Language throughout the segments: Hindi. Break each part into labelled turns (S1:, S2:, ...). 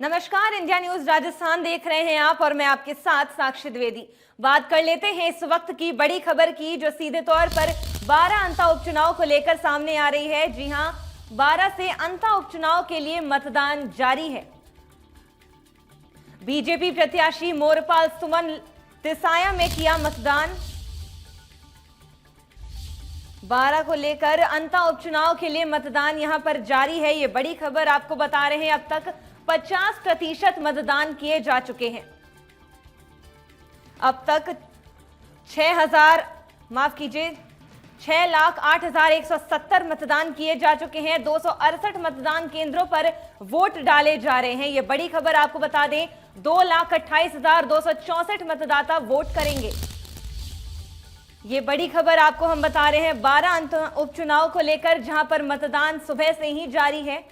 S1: नमस्कार, इंडिया न्यूज राजस्थान देख रहे हैं आप और मैं आपके साथ साक्षी द्विवेदी। बात कर लेते हैं इस वक्त की बड़ी खबर की, जो सीधे तौर पर 12 अंता उपचुनाव को लेकर सामने आ रही है। जी हां, 12 से अंता उपचुनाव के लिए मतदान जारी है। बीजेपी प्रत्याशी मोरपाल सुमन तिसाया में किया मतदान। 12 को लेकर अंता उपचुनाव के लिए मतदान यहां पर जारी है। ये बड़ी खबर आपको बता रहे हैं। अब तक 50% मतदान किए जा चुके हैं। अब तक 6,08,170 मतदान किए जा चुके हैं। 268 मतदान केंद्रों पर वोट डाले जा रहे हैं। यह बड़ी खबर आपको बता दें, 2,28,264 मतदाता वोट करेंगे। ये बड़ी खबर आपको हम बता रहे हैं 12 अंत उपचुनाव को लेकर, जहां पर मतदान सुबह से ही जारी है।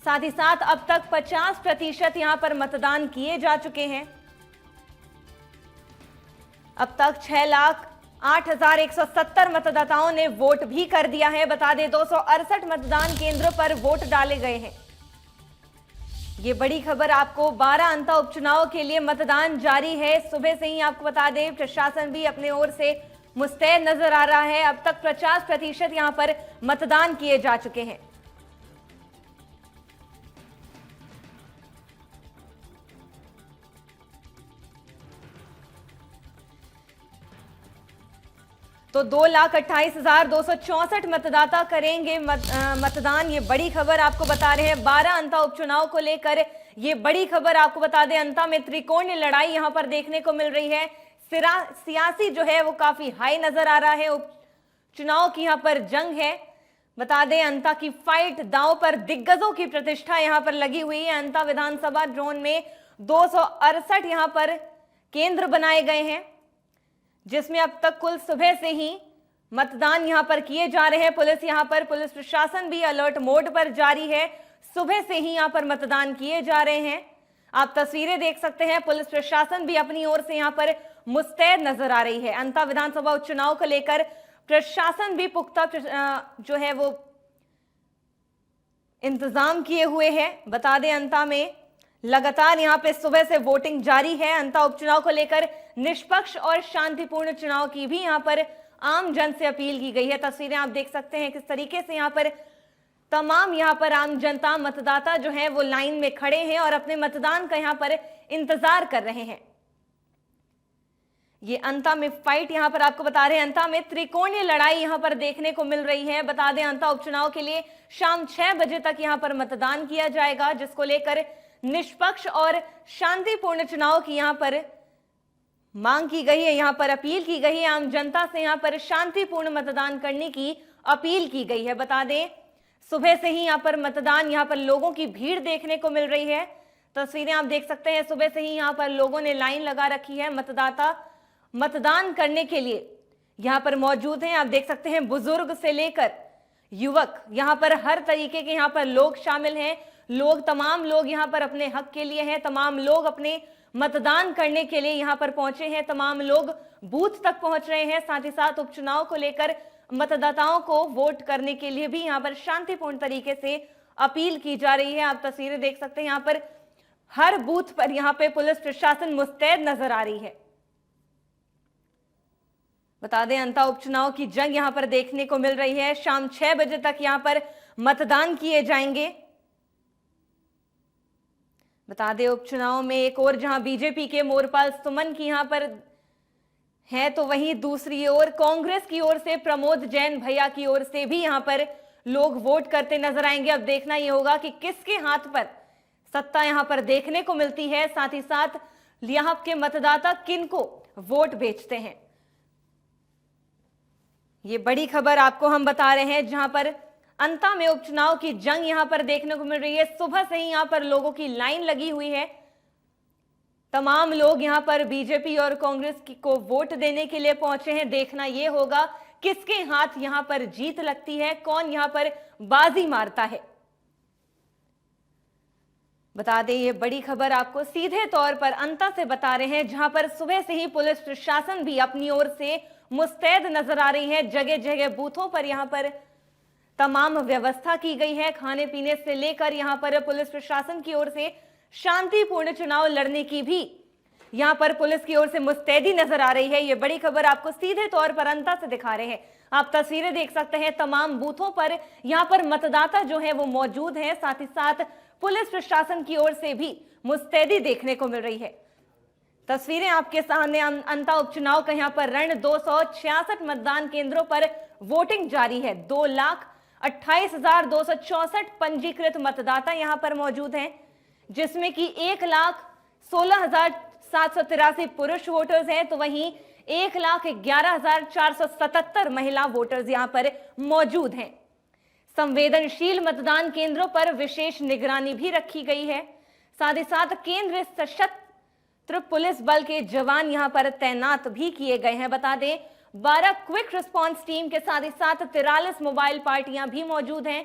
S1: साथ ही साथ अब तक 50% यहां पर मतदान किए जा चुके हैं। अब तक 6,08,170 मतदाताओं ने वोट भी कर दिया है। बता दें 268 मतदान केंद्रों पर वोट डाले गए हैं। ये बड़ी खबर आपको 12 अंता उपचुनाव के लिए मतदान जारी है। सुबह से ही आपको बता दें, प्रशासन भी अपने ओर से मुस्तैद नजर आ रहा है। अब तक 50% यहां पर मतदान किए जा चुके हैं। तो 2,28,264 मतदाता करेंगे मतदान। ये बड़ी खबर आपको बता रहे हैं 12 अंता उपचुनाव को लेकर। ये बड़ी खबर आपको बता दें, अंता में त्रिकोणीय लड़ाई यहां पर देखने को मिल रही है। सियासी जो है वो काफी हाई नजर आ रहा है। उपचुनाव की यहां पर जंग है। बता दें, अंता की फाइट दांव पर दिग्गजों की प्रतिष्ठा यहां पर लगी हुई है। अंता विधानसभा जोन में 268 यहां पर केंद्र बनाए गए हैं, जिसमें अब तक कुल सुबह से ही मतदान यहां पर किए जा रहे हैं। पुलिस प्रशासन भी अलर्ट मोड पर जारी है। सुबह से ही यहां पर मतदान किए जा रहे हैं। आप तस्वीरें देख सकते हैं। पुलिस प्रशासन भी अपनी ओर से यहां पर मुस्तैद नजर आ रही है। अंता विधानसभा उपचुनाव को लेकर प्रशासन भी पुख्ता जो है वो इंतजाम किए हुए हैं। बता दें, अंता में लगातार यहां पे सुबह से वोटिंग जारी है। अंता उपचुनाव को लेकर निष्पक्ष और शांतिपूर्ण चुनाव की भी यहां पर आम जन से अपील की गई है। तस्वीरें आप देख सकते हैं किस तरीके से यहां पर तमाम आम जनता मतदाता जो है वो लाइन में खड़े हैं और अपने मतदान का यहां पर इंतजार कर रहे हैं। ये अंता में फाइट यहां पर आपको बता रहे हैं, अंता में त्रिकोणीय लड़ाई यहां पर देखने को मिल रही है। बता दें, अंता उपचुनाव के लिए शाम 6 बजे तक यहां पर मतदान किया जाएगा, जिसको लेकर निष्पक्ष और शांतिपूर्ण चुनाव की यहां पर मांग की गई है। यहां पर अपील की गई है आम जनता से, यहां पर शांतिपूर्ण मतदान करने की अपील की गई है। बता दें, सुबह से ही यहां पर मतदान, यहां पर लोगों की भीड़ देखने को मिल रही है। तस्वीरें आप देख सकते हैं। सुबह से ही यहां पर लोगों ने लाइन लगा रखी है। मतदाता मतदान करने के लिए यहां पर मौजूद हैं। आप देख सकते हैं, बुजुर्ग से लेकर युवक, यहां पर हर तरीके के यहां पर लोग शामिल हैं। तमाम लोग यहां पर अपने हक के लिए हैं। तमाम लोग अपने मतदान करने के लिए यहां पर पहुंचे हैं। तमाम लोग बूथ तक पहुंच रहे हैं। साथ ही साथ उपचुनाव को लेकर मतदाताओं को वोट करने के लिए भी यहां पर शांतिपूर्ण तरीके से अपील की जा रही है। आप तस्वीरें देख सकते हैं, यहां पर हर बूथ पर यहां पे पुलिस प्रशासन मुस्तैद नजर आ रही है। बता दें, अंता उपचुनाव की जंग यहां पर देखने को मिल रही है। शाम 6 बजे तक यहां पर मतदान किए जाएंगे। बता दें, उपचुनाव में एक और जहां बीजेपी के मोरपाल सुमन की यहां पर है, तो वहीं दूसरी ओर कांग्रेस की ओर से प्रमोद जैन भैया की ओर से भी यहां पर लोग वोट करते नजर आएंगे। अब देखना यह होगा कि किसके हाथ पर सत्ता यहां पर देखने को मिलती है। साथ ही साथ यहां के मतदाता किनको वोट बेचते हैं। ये बड़ी खबर आपको हम बता रहे हैं, जहां पर अंता में उपचुनाव की जंग यहां पर देखने को मिल रही है। सुबह से ही यहां पर लोगों की लाइन लगी हुई है। तमाम लोग यहां पर बीजेपी और कांग्रेस को वोट देने के लिए पहुंचे हैं। देखना यह होगा किसके हाथ यहां पर जीत लगती है, कौन यहां पर बाजी मारता है। बता दें, ये बड़ी खबर आपको सीधे तौर पर अंता से बता रहे हैं, जहां पर सुबह से ही पुलिस प्रशासन भी अपनी ओर से मुस्तैद नजर आ रही है। जगह जगह बूथों पर यहां पर तमाम व्यवस्था की गई है। खाने पीने से लेकर यहां पर पुलिस प्रशासन की ओर से शांतिपूर्ण चुनाव लड़ने की भी यहां पर पुलिस की ओर से मुस्तैदी नजर आ रही है। ये बड़ी खबर आपको सीधे तौर पर अंता से दिखा रहे हैं। आप तस्वीरें देख सकते हैं, तमाम बूथों पर यहां पर मतदाता जो है वो मौजूद है। साथ ही साथ पुलिस प्रशासन की ओर से भी मुस्तैदी देखने को मिल रही है। तस्वीरें आपके सामने। अंता उपचुनाव का यहां पर रण 266 मतदान केंद्रों पर वोटिंग जारी है। 2,28,264 पंजीकृत मतदाता यहां पर मौजूद हैं, जिसमें कि 1,16,783 पुरुष वोटर्स हैं, तो वहीं 1,11,477 महिला वोटर्स यहां पर मौजूद हैं। संवेदनशील मतदान केंद्रों पर विशेष निगरानी भी रखी गई है। साथ ही साथ केंद्रीय सशस्त्र पुलिस बल के जवान यहां पर तैनात भी किए गए हैं। बता दें 12 क्विक रिस्पांस टीम के साथ ही साथ 43 मोबाइल पार्टियां भी मौजूद हैं।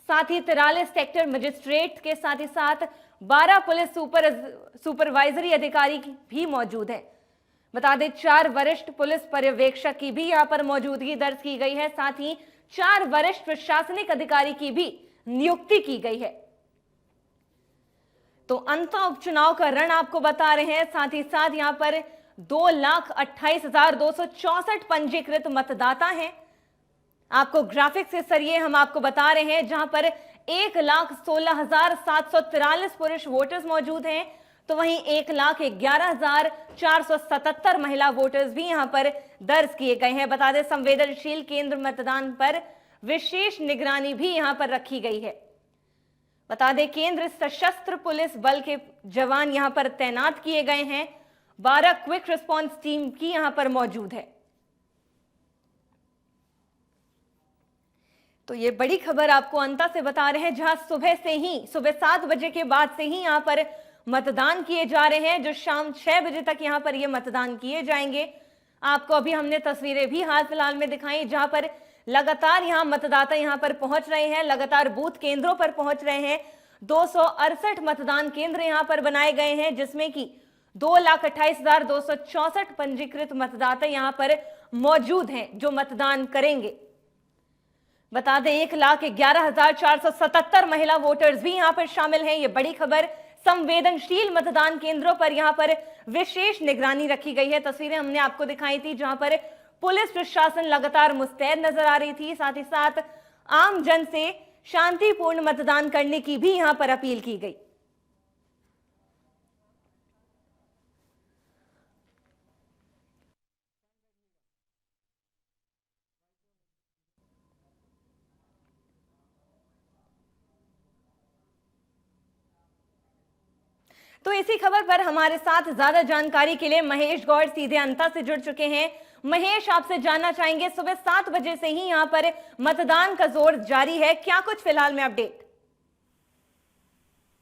S1: साथ ही 43 सेक्टर मजिस्ट्रेट के साथ ही साथ 12 पुलिस सुपरवाइजरी अधिकारी भी मौजूद है। बता दें 4 वरिष्ठ पुलिस पर्यवेक्षक की भी यहां पर मौजूदगी दर्ज की गई है। साथ ही 4 वरिष्ठ प्रशासनिक अधिकारी की भी नियुक्ति की गई है। तो अंता उपचुनाव का रण आपको बता रहे हैं। साथ ही साथ यहां पर 2,28,264 पंजीकृत मतदाता हैं। आपको ग्राफिक्स के जरिए हम आपको बता रहे हैं, जहां पर 1,16,743 पुरुष वोटर्स मौजूद हैं, तो वहीं 1,11,477 महिला वोटर्स भी यहां पर दर्ज किए गए हैं। बता दें संवेदनशील केंद्र मतदान पर विशेष निगरानी भी यहां पर रखी गई है। बता दें केंद्र सशस्त्र पुलिस बल के जवान यहां पर तैनात किए गए हैं। 12 क्विक रिस्पांस टीम की यहां पर मौजूद है। तो ये बड़ी खबर आपको अंता से बता रहे हैं, जहां सुबह 7 बजे के बाद से ही यहां पर मतदान किए जा रहे हैं, जो शाम 6 बजे तक यहां पर ये मतदान किए जाएंगे। आपको अभी हमने तस्वीरें भी हाल फिलहाल में दिखाई, जहां पर लगातार यहां मतदाता यहां पर पहुंच रहे हैं, लगातार बूथ केंद्रों पर पहुंच रहे हैं। 268 मतदान केंद्र यहां पर बनाए गए हैं, जिसमें कि 2,28,264 पंजीकृत मतदाता यहां पर मौजूद हैं जो मतदान करेंगे। बता दें 1,11,477 महिला वोटर्स भी यहां पर शामिल हैं। ये बड़ी खबर। संवेदनशील मतदान केंद्रों पर यहां पर विशेष निगरानी रखी गई है। तस्वीरें हमने आपको दिखाई थी, जहां पर पुलिस प्रशासन लगातार मुस्तैद नजर आ रही थी। साथ ही साथ आम जन से शांतिपूर्ण मतदान करने की भी यहां पर अपील की गई। तो इसी खबर पर हमारे साथ ज्यादा जानकारी के लिए महेश गौड़ सीधे अंता से जुड़ चुके हैं। महेश, आपसे जानना चाहेंगे, सुबह 7 बजे से ही यहां पर मतदान का जोर जारी है, क्या कुछ फिलहाल में अपडेट?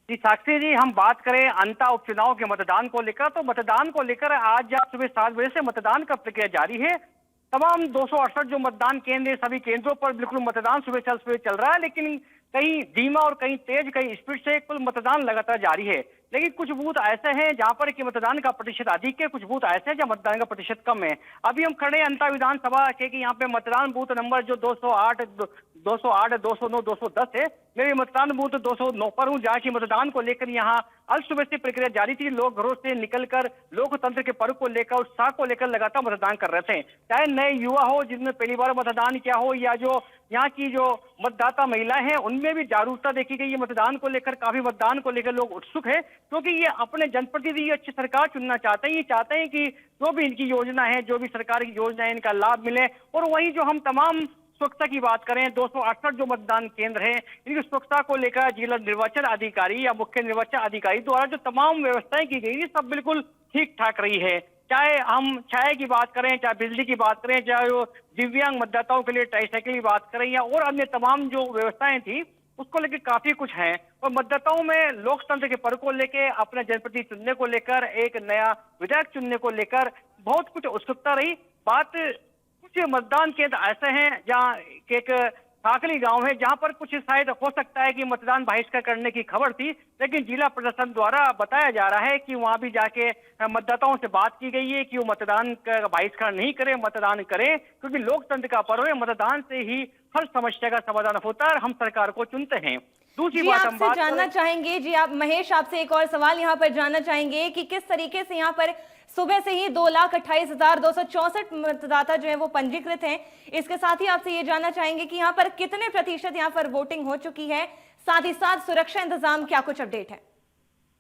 S2: जी साक्षी जी, हम बात करें अंता उपचुनाव के मतदान को लेकर, तो मतदान को लेकर आज सुबह 7 बजे से मतदान का प्रक्रिया जारी है। तमाम 268 जो मतदान केंद्र, सभी केंद्रों पर बिल्कुल मतदान सुबह चल रहा है, लेकिन कहीं धीमा और कहीं तेज, कहीं स्पीड से कुल मतदान लगातार जारी है। लेकिन कुछ बूथ ऐसे हैं जहां पर कि मतदान का प्रतिशत अधिक है, कुछ बूथ ऐसे हैं जहां मतदान का प्रतिशत कम है। अभी हम खड़े हैं अंता विधानसभा के कि यहाँ पे मतदान बूथ नंबर जो 208, 209, 210 है। मैं भी मतदान बूथ 209 पर हूँ, जहाँ की मतदान को लेकर यहाँ आज सुबह से प्रक्रिया जारी थी। लोग घरों से निकलकर लोकतंत्र के पर्व को लेकर, उत्साह को लेकर लगातार मतदान कर रहे थे। चाहे नए युवा हो जिनने पहली बार मतदान किया हो, या जो यहाँ की जो मतदाता महिलाएं हैं, उनमें भी जागरूकता देखी गई है मतदान को लेकर। काफी मतदान को लेकर लोग उत्सुक है, क्योंकि ये अपने जनप्रतिनिधि अच्छी सरकार चुनना चाहते हैं। ये चाहते हैं कि जो भी इनकी योजना है, जो भी सरकार की योजना है, इनका लाभ मिले। और वहीं जो हम तमाम स्वच्छता की बात करें, 268 जो मतदान केंद्र हैं, इनकी स्वच्छता को लेकर जिला निर्वाचन अधिकारी या मुख्य निर्वाचन अधिकारी द्वारा जो तमाम व्यवस्थाएं की गई, सब बिल्कुल ठीक ठाक रही है। चाहे हम छाया की बात करें, चाहे बिजली की बात करें, चाहे वो दिव्यांग मतदाताओं के लिए ट्राईसाइकिल की बात करें, या और अन्य तमाम जो व्यवस्थाएं थी, उसको लेकर काफी कुछ है। और मतदाताओं में लोकतंत्र के पर्व को लेकर, अपने जनप्रतिनिधि चुनने को लेकर, एक नया विधायक चुनने को लेकर बहुत कुछ उत्सुकता रही। बात कुछ मतदान केंद्र ऐसे हैं जहाँ एक खाकली गांव है, जहां पर कुछ शायद हो सकता है कि मतदान बहिष्कार करने की खबर थी, लेकिन जिला प्रशासन द्वारा बताया जा रहा है कि वहां भी जाके मतदाताओं से बात की गई है कि वो मतदान का बहिष्कार नहीं करें, मतदान करें, क्योंकि लोकतंत्र का पर्व है। मतदान से ही हर समस्या का समाधान होता है और हम सरकार को चुनते हैं। दूसरी
S1: जी,
S2: बात हम
S1: आपसे
S2: बात
S1: जानना
S2: करें।
S1: चाहेंगे जी, आप महेश, आपसे एक और सवाल यहाँ पर जानना चाहेंगे कि किस तरीके से यहाँ पर सुबह से ही 2,28,264 मतदाता जो है वो पंजीकृत हैं। इसके साथ ही आपसे ये जानना चाहेंगे कि यहाँ पर कितने प्रतिशत यहाँ पर वोटिंग हो चुकी है, साथ ही साथ सुरक्षा इंतजाम क्या कुछ अपडेट है?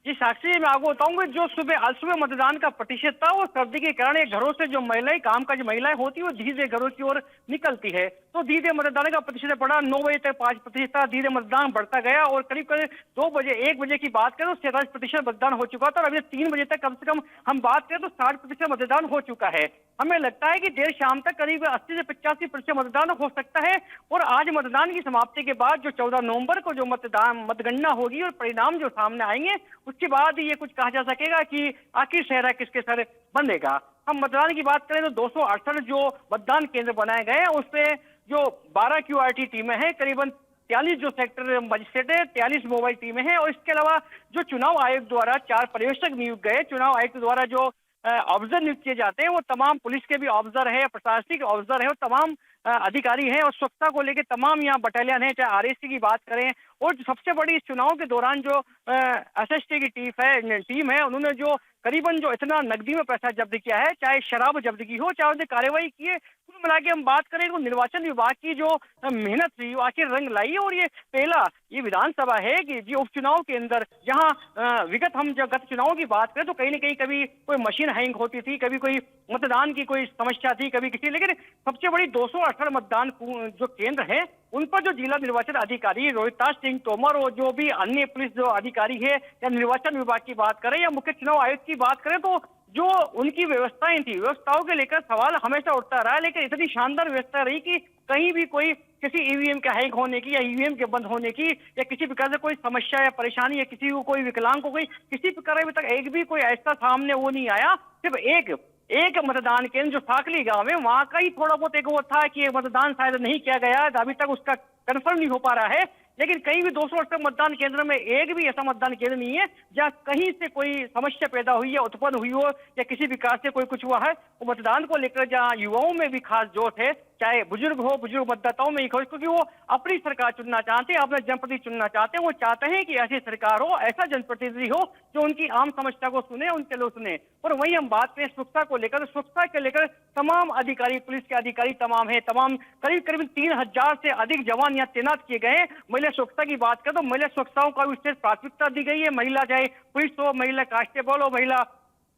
S2: जी साक्षी, मैं आपको बताऊंगा, जो आज सुबह मतदान का प्रतिशत था वो सर्दी के कारण ये घरों से जो महिलाएं, कामकाज महिलाएं होती है, वो धीरे धीरे घरों की ओर निकलती है, तो धीरे धीरे मतदान का प्रतिशत बढ़ा। 9 बजे तक 5% था, धीरे मतदान बढ़ता गया और करीब करीब 2 बजे 1 बजे की बात करें तो 47% मतदान हो चुका था और अभी 3 बजे तक कम से कम हम बात करें तो 60% मतदान हो चुका है। हमें लगता है कि देर शाम तक करीब 80 से 85% मतदान हो सकता है और आज मतदान की समाप्ति के बाद जो 14 नवंबर को जो मतगणना होगी और परिणाम जो सामने आएंगे, उसके बाद ये कुछ कहा जा सकेगा कि आखिर शहर किसके सर बनेगा। हम मतदान की बात करें तो 268 जो मतदान केंद्र बनाए गए हैं उसमें जो 12 QRT टीमें हैं, करीबन 43 जो सेक्टर मजिस्ट्रेट है, 43 मोबाइल टीमें हैं और इसके अलावा जो चुनाव आयोग द्वारा 4 पर्यवेक्षक नियुक्त गए, चुनाव आयोग द्वारा जो ऑब्जर्वर नियुक्त किए जाते हैं वो तमाम पुलिस के भी ऑब्जर्वर है, प्रशासनिक ऑब्जर्वर है और तमाम अधिकारी हैं और स्वच्छता को लेकर तमाम यहाँ बटालियन है, चाहे RSC की बात करें। और सबसे बड़ी इस चुनाव के दौरान जो SST की टीम है उन्होंने जो करीबन जो इतना नकदी में पैसा जब्त किया है, चाहे शराब जब्त की हो, चाहे उन्हें कार्रवाई की है, कुल मिला के हम बात करें तो निर्वाचन विभाग की जो मेहनत थी वो आखिर रंग लाई और ये पहला ये विधानसभा है कि जो उपचुनाव के अंदर जहां विगत हम जब गत चुनाव की बात करें तो कहीं न कहीं कभी कोई मशीन हैंग होती थी, कभी कोई मतदान की कोई समस्या थी, कभी किसी, लेकिन सबसे बड़ी 218 मतदान जो केंद्र है उन पर जो जिला निर्वाचन अधिकारी रोहिताज सिंह तोमर और जो भी अन्य पुलिस जो अधिकारी है या निर्वाचन विभाग की बात करें या मुख्य चुनाव आयुक्त की बात करें तो जो उनकी व्यवस्थाएं थी, व्यवस्थाओं के लेकर सवाल हमेशा उठता रहा, लेकिन इतनी शानदार व्यवस्था रही कि कहीं भी कोई किसी EVM के हैक होने की या EVM के बंद होने की या किसी प्रकार से कोई समस्या या परेशानी या किसी को कोई विकलांग को कोई किसी प्रकार अभी तक एक भी कोई ऐसा सामने वो नहीं आया। सिर्फ एक मतदान केंद्र जो साकली गांव है वहां का ही थोड़ा बहुत एक वो था कि मतदान शायद नहीं किया गया, अभी तक उसका कंफर्म नहीं हो पा रहा है, लेकिन कहीं भी 268 मतदान केंद्र में एक भी ऐसा मतदान केंद्र नहीं है जहां कहीं से कोई समस्या पैदा हुई है, उत्पन्न हुई हो या किसी विकास से कोई कुछ हुआ है। वो मतदान को लेकर जहां युवाओं में भी खास जोश है, चाहे बुजुर्ग हो, बुजुर्ग मतदाताओं में ही हो, क्योंकि वो अपनी सरकार चुनना चाहते हैं, अपने जनप्रतिनिधि चुनना चाहते हैं, वो चाहते हैं कि ऐसी सरकार हो, ऐसा जनप्रतिनिधि हो जो उनकी आम समस्या को सुने, उनके लोग सुने। और वही हम बात करें सुरक्षा को लेकर, सुरक्षा के लेकर तमाम अधिकारी, पुलिस के अधिकारी तमाम है, तमाम करीब 3000 से अधिक जवान यहाँ तैनात किए गए हैं। महिला सुरक्षा की बात करें तो महिला सुरक्षाओं का विशेष प्राथमिकता दी गई है, महिला चाहे पुलिस हो, महिला कांस्टेबल हो, महिला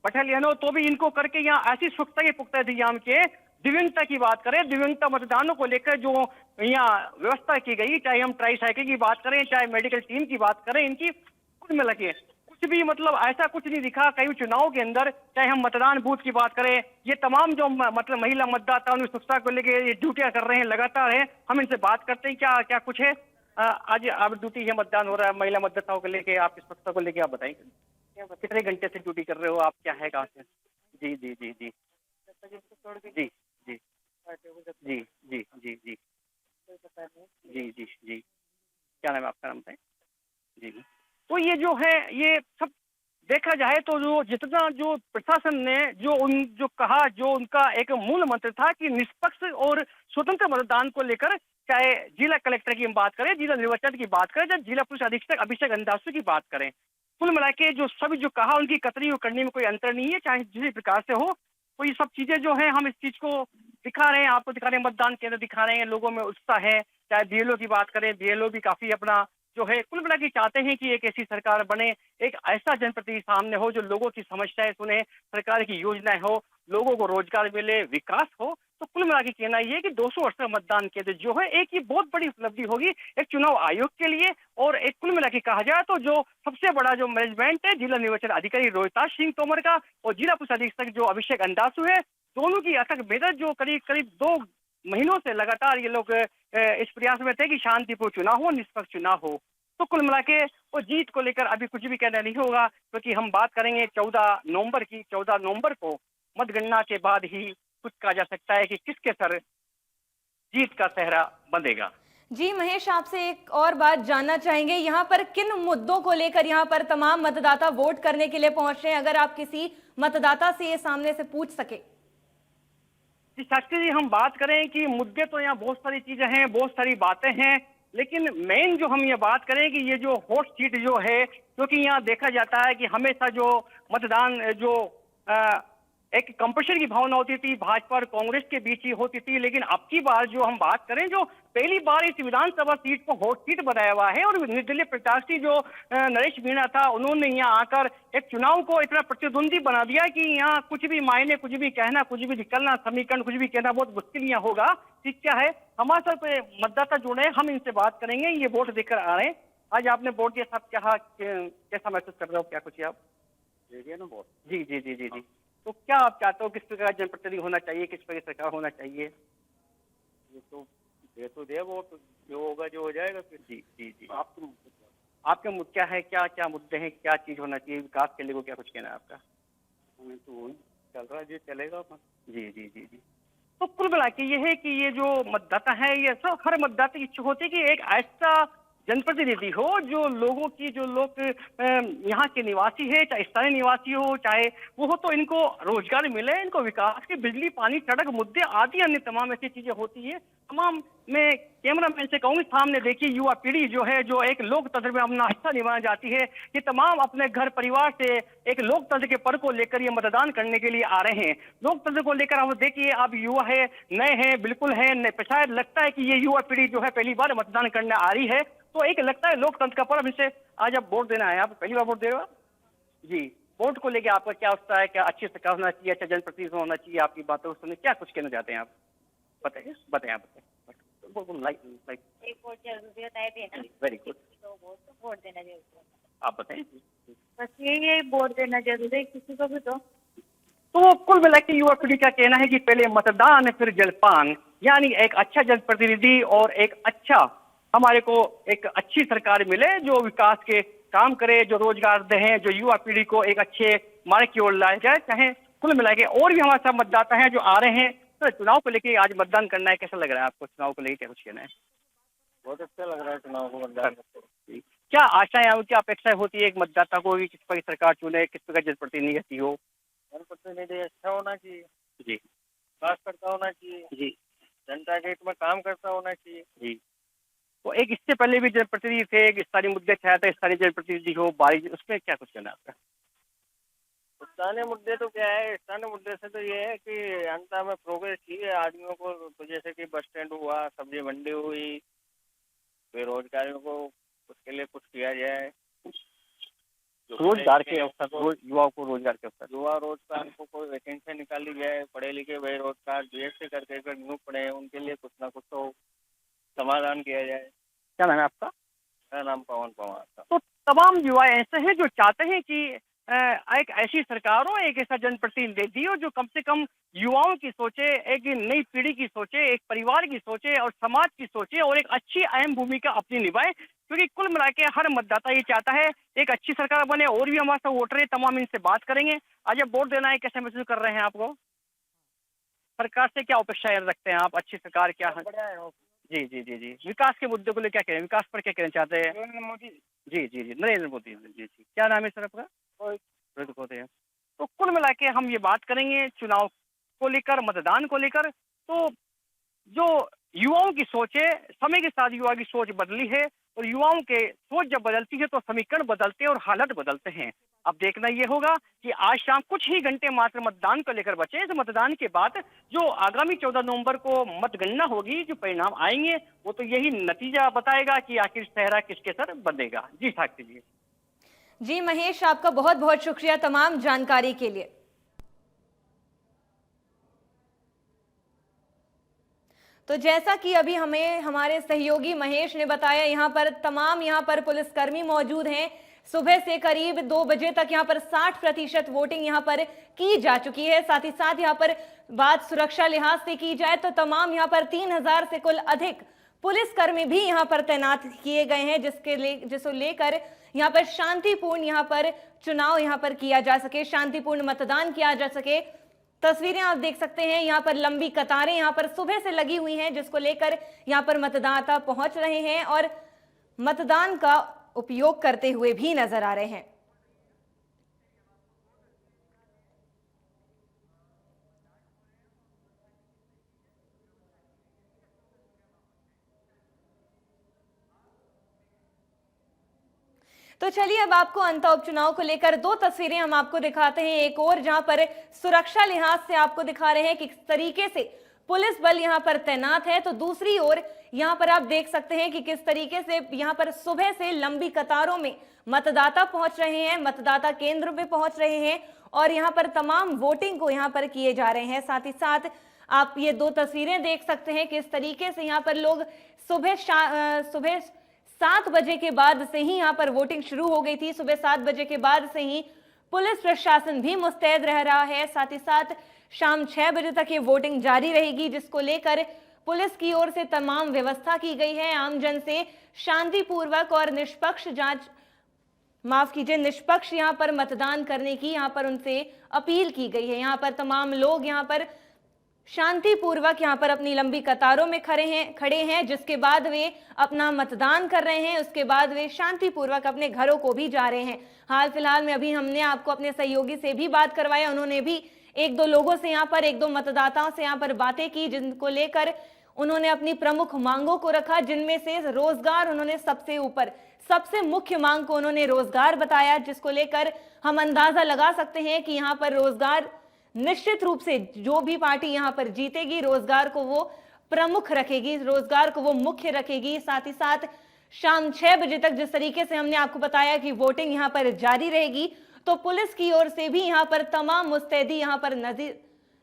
S2: बटालियन हो, तो भी इनको करके यहाँ ऐसी सुरक्षा के पुख्ता इंतजाम किए। दिव्यांगता की बात करें, दिव्यांगता मतदानों को लेकर जो यहाँ व्यवस्था की गई, चाहे हम ट्राईसाइकिल की बात करें, चाहे मेडिकल टीम की बात करें, इनकी कुल मिला के कुछ भी मतलब ऐसा कुछ नहीं दिखा कई चुनाव के अंदर। चाहे हम मतदान बूथ की बात करें, ये तमाम जो मतलब महिला मतदाता उनकी सुरक्षा को लेकर ये ड्यूटियां कर रहे हैं, लगातार है। हम इनसे बात करते हैं क्या क्या कुछ है। आज अब ड्यूटी है, मतदान हो रहा है, महिला मतदाताओं को लेकर, आपकी सुरक्षा को लेकर आप बताएंगे कितने घंटे से ड्यूटी कर रहे हो आप, क्या है, कहाँ से? जी जी जी जी जी जी जी जी जी जी जी जी जी क्या नाम है आपका? नाम बताएं जी। तो ये जो है ये सब देखा जाए तो जो जितना जो प्रशासन ने जो कहा, जो उनका एक मूल मंत्र था कि निष्पक्ष और स्वतंत्र मतदान को लेकर, चाहे जिला कलेक्टर की हम बात करें, जिला निर्वाचन की बात करें, चाहे जिला पुलिस अधीक्षक अभिषेक अंदासु की बात करें, कुल मिला के जो सभी जो कहा उनकी कतरी करने में कोई अंतर नहीं है, चाहे जिस प्रकार से हो। तो ये सब चीजें जो है हम इस चीज को दिखा रहे हैं, आपको दिखा रहे हैं, मतदान केंद्र दिखा रहे हैं, लोगों में उत्साह है। चाहे BLO की बात करें, BLO भी काफी अपना जो है कुल मिला के चाहते हैं कि एक ऐसी सरकार बने, एक ऐसा जनप्रतिनिधि सामने हो जो लोगों की समस्याएं सुने, सरकार की योजनाएं हो, लोगों को रोजगार मिले, विकास हो। तो कुल मिला के कहना यह है कि 268 मतदान केंद्र जो है एक ये बहुत बड़ी उपलब्धि होगी एक चुनाव आयोग के लिए। और एक कुल मिला के कहा जाए तो जो सबसे बड़ा जो मैनेजमेंट है जिला निर्वाचन अधिकारी रोहिताज सिंह तोमर का और जिला पुलिस अधीक्षक जो अभिषेक अंदासु है, दोनों की अथक मेहनत जो करीब 2 महीनों से लगातार ये लोग इस प्रयास में थे कि शांतिपूर्ण चुनाव हो, निष्पक्ष चुनाव हो। तो कुल मिला के वो जीत को लेकर अभी कुछ भी कहना नहीं होगा, क्योंकि हम बात करेंगे 14 नवंबर की। 14 नवंबर को मतगणना के बाद ही कुछ कहा जा सकता है कि किसके सर जीत का सेहरा बंधेगा।
S1: जी महेश, आपसे एक और बात जानना चाहेंगे, यहाँ पर किन मुद्दों को लेकर यहाँ पर तमाम मतदाता वोट करने के लिए पहुंच रहे हैं, अगर आप किसी मतदाता से ये सामने से पूछ सके?
S2: जी साक्षी जी, हम बात करें कि मुद्दे तो यहाँ बहुत सारी चीजें हैं, बहुत सारी बातें हैं, लेकिन मेन जो हम ये बात करें कि ये जो हॉट सीट जो है, क्योंकि यहाँ देखा जाता है कि हमेशा जो मतदान जो एक कंपटीशन की भावना होती थी भाजपा और कांग्रेस के बीच ही होती थी, लेकिन अब की बार जो हम बात करें, जो पहली बार इस विधानसभा सीट को हॉट सीट बनाया हुआ है और निर्दलीय प्रत्याशी जो नरेश मीणा था, उन्होंने यहाँ आकर एक चुनाव को इतना प्रतिद्वंदी बना दिया कि यहाँ कुछ भी मायने, कुछ भी कहना, कुछ भी निकलना, समीकरण कुछ भी कहना बहुत मुश्किल यहाँ होगा। ठीक क्या है, हमारे साथ मतदाता जुड़े हैं, हम इनसे बात करेंगे। ये वोट देकर आ रहे हैं, आज आपने वोट दिया साहब, क्या कैसा महसूस कर रहे हो, क्या कुछ आप
S3: दे दिया ना वोट?
S2: जी जी जी जी जी। तो क्या आप चाहते हो, किस प्रकार का जनप्रतिनिधि होना चाहिए, किस प्रकार की सरकार होना चाहिए?
S3: ये तो दे वोट, जो होगा जो हो जाएगा फिर।
S2: जी जी जी।
S3: आपके
S2: मुद्दे क्या है, क्या क्या मुद्दे हैं, क्या चीज होना चाहिए विकास के लिए, को क्या कुछ कहना है आपका?
S3: हमें तो वही चल रहा है जो चलेगा अपन।
S2: जी जी जी जी। तो कुल मिला के ये है कि ये जो मतदाता है, ये सब हर मतदाता की इच्छुक होती है कि एक ऐसा जनप्रतिनिधि हो जो लोगों की, जो लोग यहाँ के निवासी है, चाहे स्थानीय निवासी हो चाहे वो हो, तो इनको रोजगार मिले, इनको विकास के बिजली, पानी, सड़क, मुद्दे आदि अन्य तमाम ऐसी चीजें होती है। तमाम मैं कैमरामैन से कहूंगी, सामने देखिए युवा पीढ़ी जो है, जो एक लोकतंत्र में अपना हिस्सा निभाना चाहती है, कि तमाम अपने घर परिवार से एक लोकतंत्र के पर को लेकर ये मतदान करने के लिए आ रहे हैं। लोकतंत्र को लेकर आप देखिए, आप युवा है, नए हैं, बिल्कुल है, शायद लगता है कि ये युवा पीढ़ी जो है पहली बार मतदान करने आ रही है, तो एक लगता है लोकतंत्र का पर्व। इनसे आज आप वोट देना है, आप पहली बार वोट दे रहे हो जी। वोट को लेकर आपका क्या उत्साह है, क्या अच्छी सरकार होना चाहिए, अच्छा जनप्रतिनिधि होना चाहिए, आपकी बातों को सुने, क्या कुछ कहना चाहते हैं आप? बताइए बताइए, आप बताइए।
S4: एक वोट जरूरी होता है देना।
S2: Very good.
S4: तो वोट देना जरूरी है।
S2: आप बताइए।
S4: बस यही है, वोट देना जरूरी है किसी को भी।
S2: तो कुल मिला के युवा पीढ़ी का कहना है कि पहले मतदान फिर जलपान, यानी एक अच्छा जनप्रतिनिधि और एक अच्छा हमारे को एक अच्छी सरकार मिले जो विकास के काम करे, जो रोजगार दे, जो युवा पीढ़ी को एक अच्छे मार्ग की ओर लाए जाए। चाहे कुल मिला के और भी हमारे साथ मतदाता हैं जो आ रहे हैं, तो चुनाव को लेके आज मतदान करना है, कैसा लग रहा है आपको? चुनाव को लेके क्या कुछ कहना है?
S3: बहुत अच्छा लग रहा है चुनाव को मतदान करते।
S2: क्या आशाएं, क्या अपेक्षाएं होती है एक मतदाता को कि किस प्रकार की सरकार चुने, किस प्रकार जनप्रतिनिधि हो?
S3: जनप्रतिनिधि अच्छा होना चाहिए
S2: जी,
S3: विकास करता होना चाहिए
S2: जी,
S3: जनता के हित में काम करता होना चाहिए
S2: जी। तो एक इससे पहले भी जनप्रतिनिधि थे, एक स्थानीय मुद्दे छाया था, स्थानीय जनप्रतिनिधि हो बारी, उसमें क्या कुछ कहना है आपका?
S3: स्थानीय मुद्दे तो क्या है, स्थानीय मुद्दे से तो ये है कि जनता में प्रोग्रेस चाहिए आदमियों को, तो जैसे कि बस स्टैंड हुआ, सब्जी मंडी हुई, बेरोजगारियों को उसके लिए कुछ किया जाए,
S2: रोजगार के अवसर, युवाओं को रोजगार के अवसर,
S3: युवा रोजगार को कोई वैकेंसी निकाली जाए, पढ़े लिखे बेरोजगार बीएससी करके अगर न्यू पढ़े उनके लिए कुछ ना कुछ तो समाधान किया जाए।
S2: क्या नाम है आपका?
S3: मेरा नाम पवन पवार था।
S2: तो तमाम युवा ऐसे हैं जो चाहते हैं कि एक ऐसी सरकार हो, एक ऐसा जनप्रतिनिधि हो जो कम से कम युवाओं की सोचे, एक नई पीढ़ी की सोचे, एक परिवार की सोचे और समाज की सोचे और एक अच्छी अहम भूमिका अपनी निभाए। क्योंकि कुल मिला के हर मतदाता ये चाहता है एक अच्छी सरकार बने। और भी हमारे साथ वोटर है, तमाम इनसे बात करेंगे। आज अब वोट देना है, कैसे महसूस कर रहे हैं आपको? सरकार से क्या अपेक्षाएं रखते हैं आप? अच्छी सरकार क्या है? जी जी जी जी। विकास के मुद्दे को लेकर क्या कहें, विकास पर क्या कहना चाहते हैं?
S3: नरेंद्र मोदी
S2: जी जी जी, नरेंद्र मोदी जी जी। क्या नाम है सर आपका? रोहित होते हैं। तो कुल मिला के हम ये बात करेंगे चुनाव को लेकर, मतदान को लेकर। तो जो युवाओं की सोच है, समय के साथ युवा की सोच बदली है और युवाओं के सोच जब बदलती है तो समीकरण बदलते हैं और हालत बदलते हैं। अब देखना ये होगा कि आज शाम कुछ ही घंटे मात्र मतदान को लेकर बचे। इस मतदान के बाद जो आगामी 14 नवंबर को मतगणना होगी, जो परिणाम आएंगे वो तो यही नतीजा बताएगा कि आखिर चेहरा किसके सर बनेगा। जी साक्षी जी।
S1: जी महेश, आपका बहुत बहुत शुक्रिया तमाम जानकारी के लिए। तो जैसा कि अभी हमें हमारे सहयोगी महेश ने बताया, यहाँ पर तमाम पुलिसकर्मी मौजूद हैं। सुबह से करीब 2 बजे तक यहाँ पर 60% वोटिंग यहाँ पर की जा चुकी है। साथ ही साथ यहाँ पर बात सुरक्षा लिहाज से की जाए तो तमाम यहाँ पर 3000 से कुल अधिक पुलिसकर्मी भी यहाँ पर तैनात किए गए हैं, जिसको लेकर यहाँ पर शांतिपूर्ण यहाँ पर चुनाव यहाँ पर किया जा सके, शांतिपूर्ण मतदान किया जा सके। तस्वीरें आप देख सकते हैं, यहाँ पर लंबी कतारें यहाँ पर सुबह से लगी हुई हैं, जिसको लेकर यहाँ पर मतदाता पहुंच रहे हैं और मतदान का उपयोग करते हुए भी नजर आ रहे हैं। तो चलिए अब आपको अंता उपचुनाव को लेकर दो तस्वीरें हम आपको दिखाते हैं। एक और जहां पर सुरक्षा लिहाज से आपको दिखा रहे हैं कि किस तरीके से पुलिस बल यहां पर तैनात है, तो दूसरी ओर यहां पर आप देख सकते हैं कि किस तरीके से यहां पर सुबह से लंबी कतारों में मतदाता पहुंच रहे हैं, मतदाता केंद्र पे पहुंच रहे हैं और यहां पर तमाम वोटिंग को यहां पर किए जा रहे हैं। साथ ही साथ आप ये दो तस्वीरें देख सकते हैं किस तरीके से यहां पर लोग सुबह 7 बजे के बाद से ही यहां पर वोटिंग शुरू हो गई थी। सुबह 7 बजे के बाद से ही पुलिस प्रशासन भी मुस्तैद रह रहा है। साथ ही साथ शाम 6 बजे तक ये वोटिंग जारी रहेगी, जिसको लेकर पुलिस की ओर से तमाम व्यवस्था की गई है। आमजन से शांतिपूर्वक और निष्पक्ष निष्पक्ष यहां पर मतदान करने की यहां पर उनसे अपील की गई है। यहां पर तमाम लोग यहां पर शांतिपूर्वक यहां पर अपनी लंबी कतारों में खड़े हैं, जिसके बाद वे अपना मतदान कर रहे हैं। उसके बाद वे शांतिपूर्वक अपने घरों को भी जा रहे हैं। हाल फिलहाल में अभी हमने आपको अपने सहयोगी से भी बात करवाया, उन्होंने भी एक दो लोगों से यहां पर, एक दो मतदाताओं से यहां पर बातें की, जिनको लेकर उन्होंने अपनी प्रमुख मांगों को रखा, जिनमें से रोजगार उन्होंने सबसे मुख्य मांग को उन्होंने रोजगार बताया, जिसको लेकर हम अंदाजा लगा सकते हैं कि यहां पर रोजगार निश्चित रूप से जो भी पार्टी यहां पर जीतेगी रोजगार को वो प्रमुख रखेगी, रोजगार को वो मुख्य रखेगी। साथ ही साथ शाम 6 बजे तक जिस तरीके से हमने आपको बताया कि वोटिंग यहां पर जारी रहेगी, तो पुलिस की ओर से भी यहां पर तमाम मुस्तैदी यहां पर नजर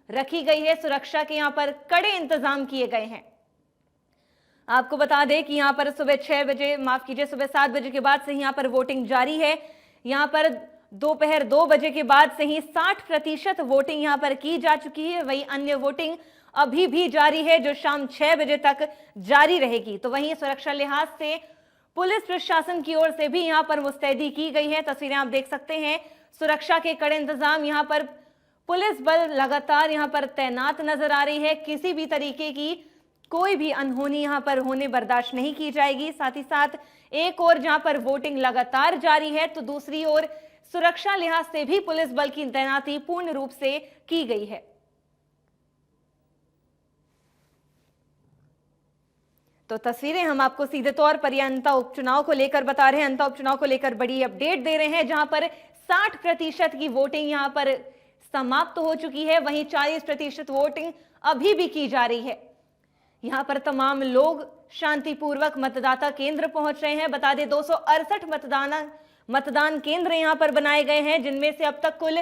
S1: रखी गई है। सुरक्षा के यहां पर कड़े इंतजाम किए गए हैं। आपको बता दें कि यहां पर सुबह 7 बजे के बाद से यहां पर वोटिंग जारी है। यहां पर दोपहर 2 बजे के बाद से ही 60% वोटिंग यहां पर की जा चुकी है। वहीं अन्य वोटिंग अभी भी जारी है, जो शाम 6 बजे तक जारी रहेगी। तो वहीं सुरक्षा लिहाज से पुलिस प्रशासन की ओर से भी यहां पर मुस्तैदी की गई है। तस्वीरें आप देख सकते हैं, सुरक्षा के कड़े इंतजाम, यहां पर पुलिस बल लगातार यहां पर तैनात नजर आ रही है। किसी भी तरीके की कोई भी अनहोनी यहां पर होने बर्दाश्त नहीं की जाएगी। साथ ही साथ एक और जहां पर वोटिंग लगातार जारी है, तो दूसरी ओर सुरक्षा लिहाज से भी पुलिस बल की तैनाती पूर्ण रूप से की गई है। तो तस्वीरें हम आपको सीधे तौर पर यह अंता उपचुनाव को लेकर बता रहे हैं। अंता उपचुनाव को लेकर बड़ी अपडेट दे रहे हैं, जहां पर 60% की वोटिंग यहां पर समाप्त हो चुकी है। वहीं 40% वोटिंग अभी भी की जा रही है। यहां पर तमाम लोग शांतिपूर्वक मतदाता केंद्र पहुंच रहे हैं। बता दें 268 मतदान केंद्र यहां पर बनाए गए हैं, जिनमें से अब तक कुल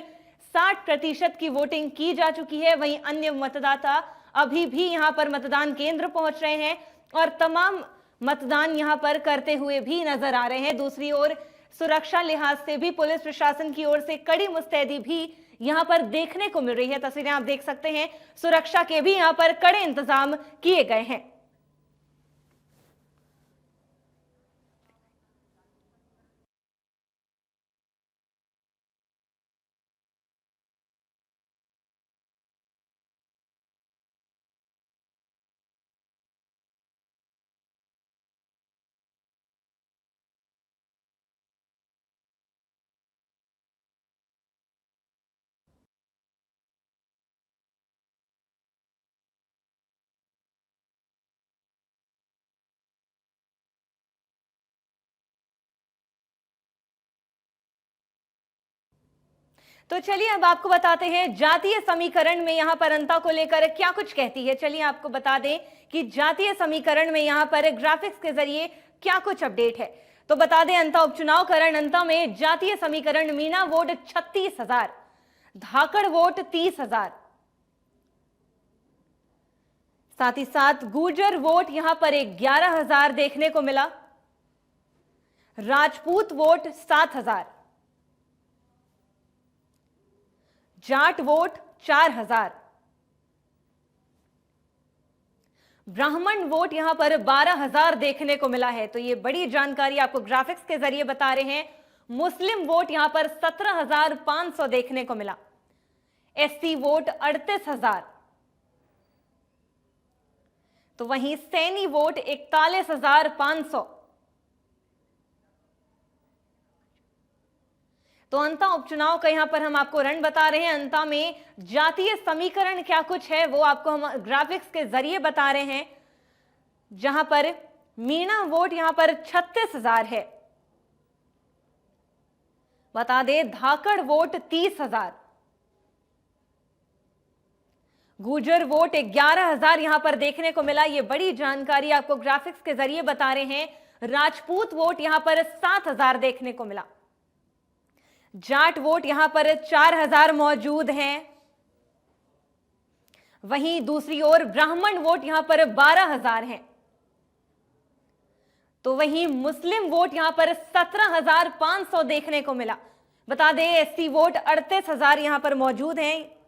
S1: 60% की वोटिंग की जा चुकी है। वहीं अन्य मतदाता अभी भी यहां पर मतदान केंद्र पहुंच रहे हैं और तमाम मतदान यहां पर करते हुए भी नजर आ रहे हैं। दूसरी ओर सुरक्षा लिहाज से भी पुलिस प्रशासन की ओर से कड़ी मुस्तैदी भी यहां पर देखने को मिल रही है। तस्वीरें आप देख सकते हैं, सुरक्षा के भी यहां पर कड़े इंतजाम किए गए हैं। तो चलिए अब आपको बताते हैं जातीय समीकरण में यहां पर अंता को लेकर क्या कुछ कहती है। चलिए आपको बता दें कि जातीय समीकरण में यहां पर ग्राफिक्स के जरिए क्या कुछ अपडेट है। तो बता दें अंता उपचुनाव करण अंता में जातीय समीकरण मीणा वोट 36,000, धाकड़ वोट 30,000, साथ ही साथ गुर्जर वोट यहां पर 11,000 देखने को मिला, राजपूत वोट 7,000, जाट वोट 4,000, ब्राह्मण वोट यहां पर 12,000 देखने को मिला है। तो ये बड़ी जानकारी आपको ग्राफिक्स के जरिए बता रहे हैं। मुस्लिम वोट यहां पर 17,500 देखने को मिला, एससी वोट 38,000, तो वहीं सैनी वोट 41,500। तो अंता उपचुनाव का यहां पर हम आपको रण बता रहे हैं। अंता में जातीय समीकरण क्या कुछ है वो आपको हम ग्राफिक्स के जरिए बता रहे हैं, जहां पर मीणा वोट यहां पर 36,000 है, बता दें धाकड़ वोट 30,000, गुर्जर वोट 11,000 यहां पर देखने को मिला। ये बड़ी जानकारी आपको ग्राफिक्स के जरिए बता रहे हैं। राजपूत वोट यहां पर 7,000 देखने को मिला। जाट वोट यहां पर 4,000 मौजूद हैं। वहीं दूसरी ओर ब्राह्मण वोट यहां पर 12,000 हैं। तो वहीं मुस्लिम वोट यहां पर 17,500 देखने को मिला। बता दें एससी वोट 38,000 यहां पर मौजूद हैं।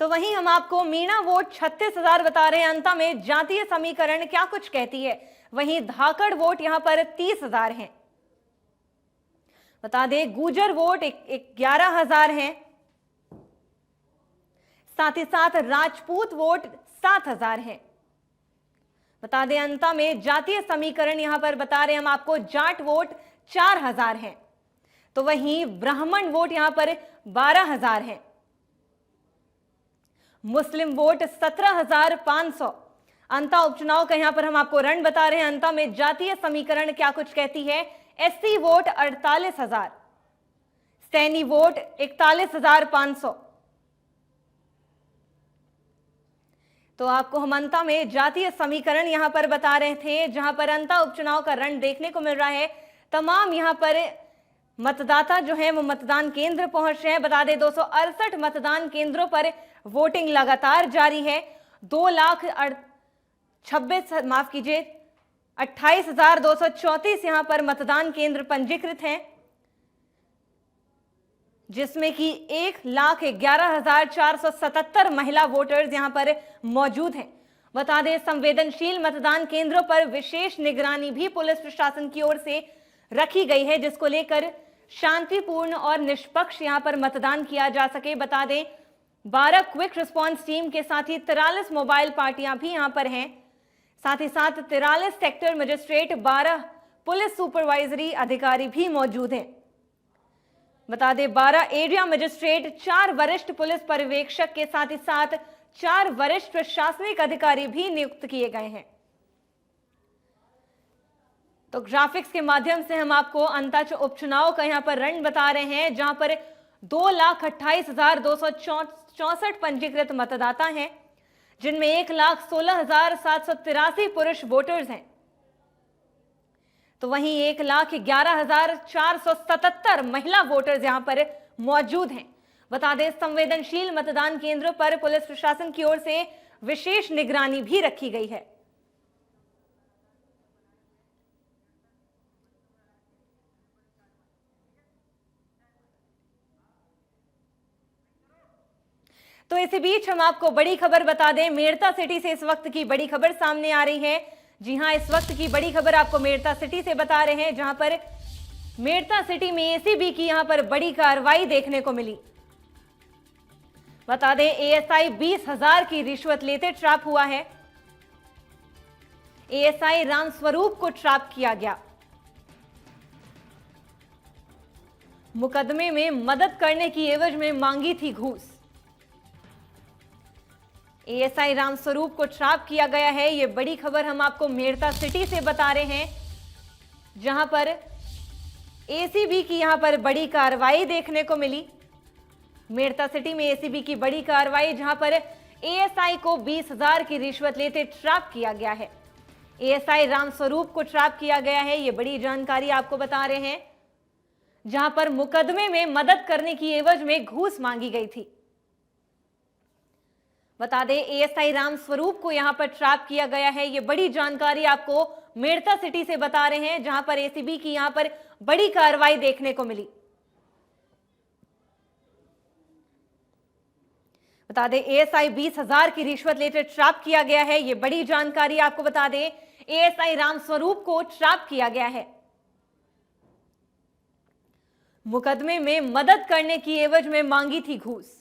S1: तो वहीं हम आपको मीणा वोट 36,000 बता रहे हैं। अंत में जातीय समीकरण क्या कुछ कहती है। वहीं धाकड़ वोट यहां पर 30,000 हैं। बता दें गुर्जर वोट 11,000 हैं। साथ ही साथ राजपूत वोट 7,000 हैं। बता दें अंत में जातीय समीकरण यहां पर बता रहे हैं हम आपको जाट वोट 4,000 हैं। तो वहीं ब्राह्मण वोट यहां पर 12,000 हैं। मुस्लिम वोट 17,500। अंता उपचुनाव का यहां पर हम आपको रण बता रहे हैं। अंता में जातीय समीकरण क्या कुछ कहती है। SC vote 48,000, Saini vote 41,500। तो आपको हम अंता में जातीय समीकरण यहां पर बता रहे थे, जहां पर अंता उपचुनाव का रण देखने को मिल रहा है। तमाम यहां पर मतदाता जो है वो मतदान केंद्र पहुंच रहे हैं। बता दें 268 मतदान केंद्रों पर वोटिंग लगातार जारी है। 28,234 यहां पर मतदान केंद्र पंजीकृत हैं, जिसमें कि 1,11,477 महिला वोटर्स यहां पर मौजूद हैं। बता दें संवेदनशील मतदान केंद्रों पर विशेष निगरानी भी पुलिस प्रशासन की ओर से रखी गई है, जिसको लेकर शांतिपूर्ण और निष्पक्ष यहां पर मतदान किया जा सके। बता दें 12 क्विक रिस्पांस टीम के साथ ही 43 मोबाइल पार्टियां भी यहां पर हैं। साथ ही साथ 43 सेक्टर मजिस्ट्रेट, 12 पुलिस सुपरवाइजरी अधिकारी भी मौजूद हैं। बता दें 12 एरिया मजिस्ट्रेट, 4 वरिष्ठ पुलिस पर्यवेक्षक के साथ ही साथ 4 वरिष्ठ प्रशासनिक अधिकारी भी नियुक्त किए गए हैं। तो ग्राफिक्स के माध्यम से हम आपको अंताच उपचुनाव का यहां पर रण बता रहे हैं, जहां पर 2,28,264 पंजीकृत मतदाता हैं, जिनमें 1,16,783 पुरुष वोटर्स हैं। तो वहीं 1,11,477 महिला वोटर्स यहां पर मौजूद हैं। बता दें संवेदनशील मतदान केंद्रों पर पुलिस प्रशासन की ओर से विशेष निगरानी भी रखी गई है। तो इसी बीच हम आपको बड़ी खबर बता दें। मेड़ता सिटी से इस वक्त की बड़ी खबर सामने आ रही है। जी हां, इस वक्त की बड़ी खबर आपको मेड़ता सिटी से बता रहे हैं, जहां पर मेड़ता सिटी में एसीबी की यहां पर बड़ी कार्रवाई देखने को मिली। बता दें एएसआई 20,000 की रिश्वत लेते ट्रैप हुआ है। एएसआई रामस्वरूप को ट्रैप किया गया। मुकदमे में मदद करने की एवज में मांगी थी घूस। एएसआई रामस्वरूप को ट्रैप किया गया है। यह बड़ी खबर हम आपको मेड़ता सिटी से बता रहे हैं, जहां पर एसीबी की यहां पर बड़ी कार्रवाई देखने को मिली। मेड़ता सिटी में एसीबी की बड़ी कार्रवाई, जहां पर एएसआई को 20,000 की रिश्वत लेते ट्रैप किया गया है। एएसआई रामस्वरूप को ट्रैप किया गया है, यह बड़ी जानकारी आपको बता रहे हैं, जहां पर मुकदमे में मदद करने की एवज में घूस मांगी गई थी। बता दें एएसआई रामस्वरूप को यहां पर ट्रैप किया गया है। यह बड़ी जानकारी आपको मेड़ता सिटी से बता रहे हैं, जहां पर एसीबी की यहां पर बड़ी कार्रवाई देखने को मिली। बता दें एएसआई 20,000 की रिश्वत लेकर ट्रैप किया गया है। यह बड़ी जानकारी आपको बता दें, एएसआई रामस्वरूप को ट्रैप किया गया है। मुकदमे में मदद करने की एवज में मांगी थी घूस।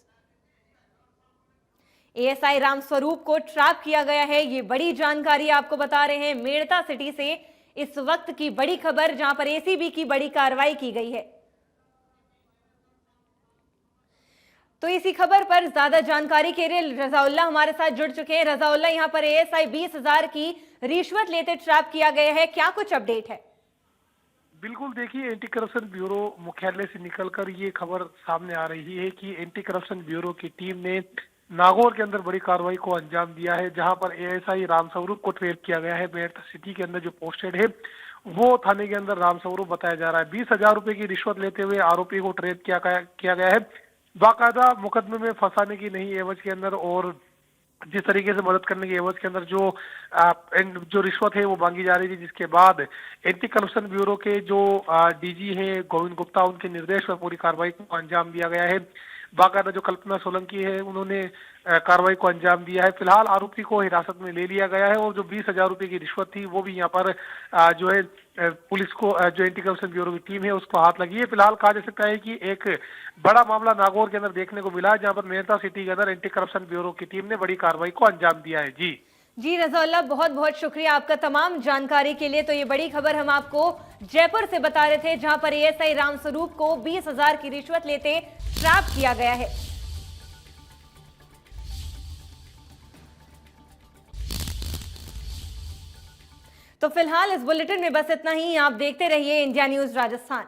S1: एएसआई रामस्वरूप को ट्रैप किया गया है, ये बड़ी जानकारी आपको बता रहे हैं मेड़ता सिटी से। इस वक्त की बड़ी खबर जहां पर एसीबी की बड़ी कार्रवाई की गई है। तो इसी खबर पर ज्यादा जानकारी के लिए रजाउल्ला हमारे साथ जुड़ चुके हैं। रजाउल्ला, यहां पर एएसआई 20,000 की रिश्वत लेते ट्रैप किया गया है, क्या कुछ अपडेट है?
S5: बिल्कुल, देखिए, एंटी करप्शन ब्यूरो मुख्यालय से निकलकर ये खबर सामने आ रही है कि एंटी करप्शन ब्यूरो की टीम ने नागौर के अंदर बड़ी कार्रवाई को अंजाम दिया है, जहां पर एएसआई रामस्वरूप को ट्रेप किया गया है। मेरठ सिटी के अंदर जो पोस्टेड है वो थाने के अंदर रामस्वरूप बताया जा रहा है। 20,000 रुपए की रिश्वत लेते हुए आरोपी को ट्रेप किया गया है, बाकायदा मुकदमे में फंसाने की नहीं एवज के अंदर, और जिस तरीके से मदद करने की एवज के अंदर जो रिश्वत है वो मांगी जा रही थी, जिसके बाद एंटी करप्शन ब्यूरो के जो डीजी हैं गोविंद गुप्ता, उनके निर्देश पर पूरी कार्रवाई को अंजाम दिया गया है। बाकायदा जो कल्पना सोलंकी है उन्होंने कार्रवाई को अंजाम दिया है। फिलहाल आरोपी को हिरासत में ले लिया गया है, और जो 20,000 रुपए की रिश्वत थी वो भी यहाँ पर जो है पुलिस को, जो एंटी करप्शन ब्यूरो की टीम है उसको हाथ लगी है। फिलहाल कहा जा सकता है कि एक बड़ा मामला नागौर के अंदर देखने को मिला है, जहाँ पर मेरठा सिटी के अंदर एंटी करप्शन ब्यूरो की टीम ने बड़ी कार्रवाई को अंजाम दिया है। जी
S1: रजाउल्ला, बहुत बहुत शुक्रिया आपका तमाम जानकारी के लिए। तो ये बड़ी खबर हम आपको जयपुर से बता रहे थे, जहां पर एएसआई रामस्वरूप को 20,000 की रिश्वत लेते ट्रैप किया गया है। तो फिलहाल इस बुलेटिन में बस इतना ही। आप देखते रहिए इंडिया न्यूज राजस्थान।